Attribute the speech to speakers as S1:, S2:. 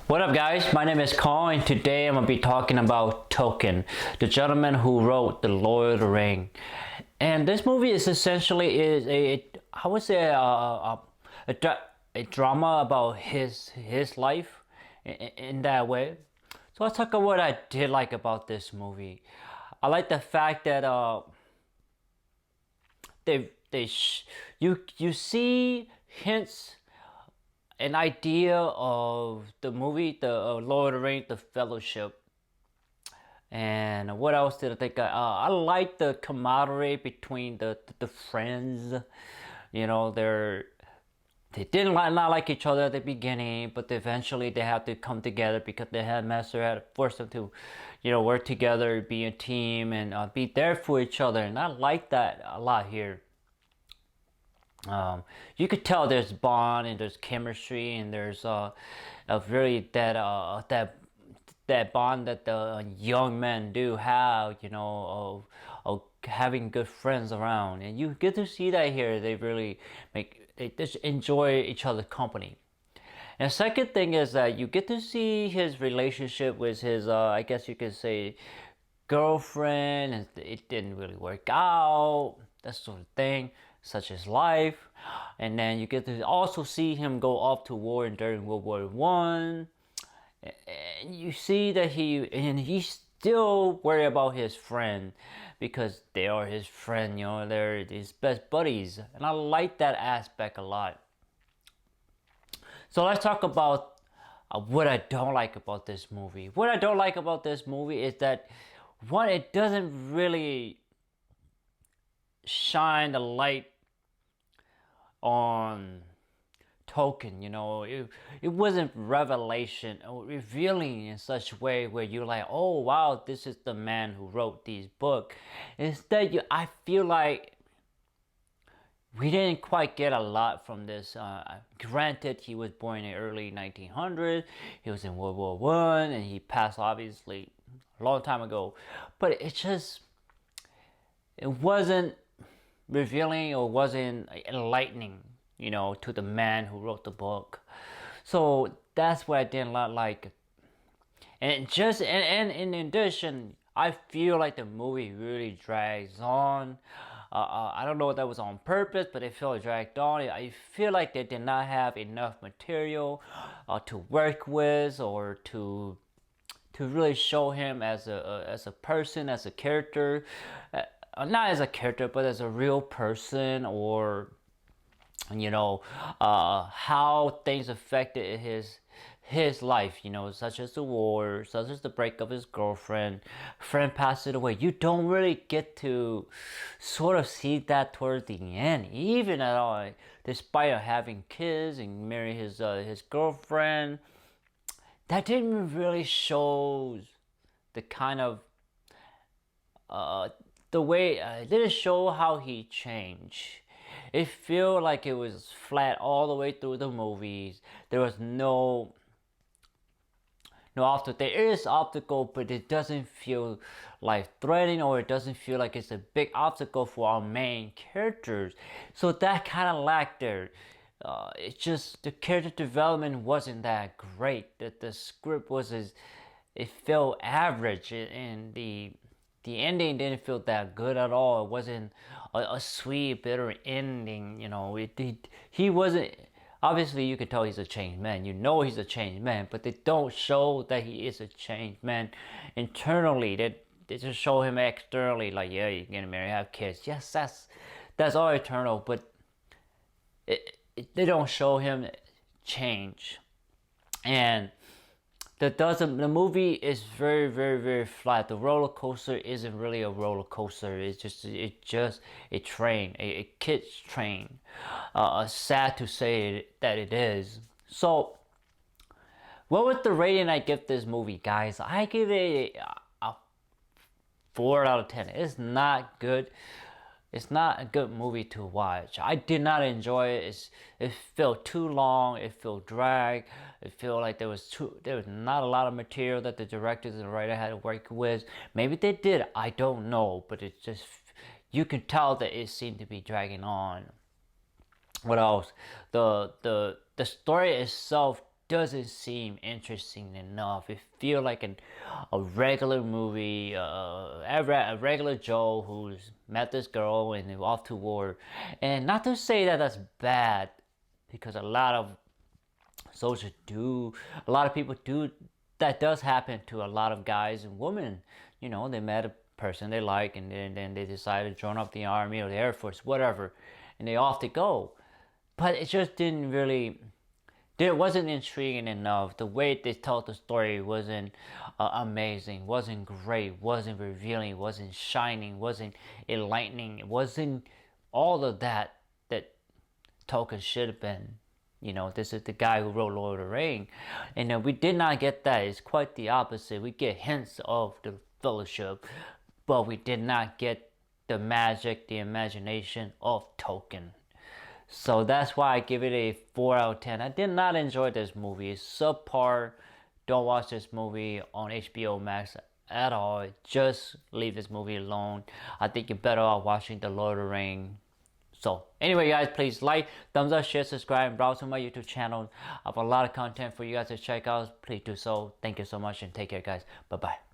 S1: What up guys, my name is Kong and today I'm going to be talking about Tolkien, the gentleman who wrote The Lord of the Ring. And this movie is essentially I would say a drama about his life in that way. So let's talk about what I did like about this movie. I like the fact that you see hints, an idea of the movie, the Lord of the Rings, the Fellowship. And what else did I think? I like the camaraderie between the friends. You know, they didn't not like each other at the beginning, but eventually they had to come together because the headmaster had forced them to, work together, be a team, and be there for each other. And I like that a lot here. You could tell there's bond and there's chemistry and there's a really that bond that the young men do have, of having good friends around, and you get to see that here. They just enjoy each other's company. And the second thing is that you get to see his relationship with his, I guess you could say, girlfriend, and it didn't really work out, that sort of thing, such as life. And then you get to also see him go off to war during World War One, and you see that he's still worried about his friend because they are his friend, they're his best buddies, and I like that aspect a lot. So let's talk about what I don't like about this movie. What I don't like about this movie is that, one, it doesn't really shine the light on Tolkien. It wasn't revelation or revealing in such a way where you're like, oh wow, this is the man who wrote these books. Instead, I feel like we didn't quite get a lot from this. Granted, he was born in the early 1900s. He was in World War One, and he passed obviously a long time ago. But it wasn't revealing or wasn't enlightening, to the man who wrote the book. So that's what I didn't like. And in addition, I feel like the movie really drags on. I don't know if that was on purpose, but it felt dragged on. I feel like they did not have enough material to work with, or to really show him as a person, as a character. Not as a character, but as a real person, or how things affected his life, such as the war, such as the breakup of his friend passed away. You don't really get to sort of see that towards the end, even at all, despite having kids and marry his girlfriend. That didn't really show the kind of the way, it didn't show how he changed. It felt like it was flat all the way through the movies. There was no obstacle. There is obstacle, but it doesn't feel life-threatening, or it doesn't feel like it's a big obstacle for our main characters. So that kind of lacked there. It's just the character development wasn't that great. That the script it felt average, and the ending didn't feel that good at all. It wasn't a sweet, bitter ending. He wasn't. Obviously, you can tell he's a changed man. He's a changed man, but they don't show that he is a changed man internally. They just show him externally, like, yeah, you're gonna marry, have kids. Yes, that's all eternal, but they don't show him change. And the movie is very, very, very flat. The roller coaster isn't really a roller coaster. It's just a train, a kid's train. Sad to say that it is. So, what was the rating I give this movie, guys? I give it a 4 out of 10. It's not good. It's not a good movie to watch. I did not enjoy it. It felt too long. It felt dragged. It felt like there was not a lot of material that the directors and the writer had to work with. Maybe they did. I don't know. But it's just, you can tell that it seemed to be dragging on. What else? The story itself doesn't seem interesting enough. It feels like a regular movie, a regular Joe who's met this girl and they're off to war. And not to say that that's bad, because a lot of soldiers do, a lot of people do, that does happen to a lot of guys and women. You know, they met a person they like, and then they decide to join up the army or the Air Force, whatever, and they off to go. But it just didn't really, it wasn't intriguing enough. The way they told the story wasn't amazing, wasn't great, wasn't revealing, wasn't shining, wasn't enlightening. It wasn't all of that that Tolkien should have been. You know, this is the guy who wrote Lord of the Rings, and we did not get that. It's quite the opposite. We get hints of the Fellowship, but we did not get the magic, the imagination of Tolkien. So that's why I give it a 4 out of 10. I did not enjoy this movie. It's subpar. Don't watch this movie on HBO Max at all. Just leave this movie alone. I think you're better off watching The Lord of the Rings. So anyway, guys, please like, thumbs up, share, subscribe, and browse to my YouTube channel. I have a lot of content for you guys to check out. Please do so. Thank you so much, and take care, guys. Bye-bye.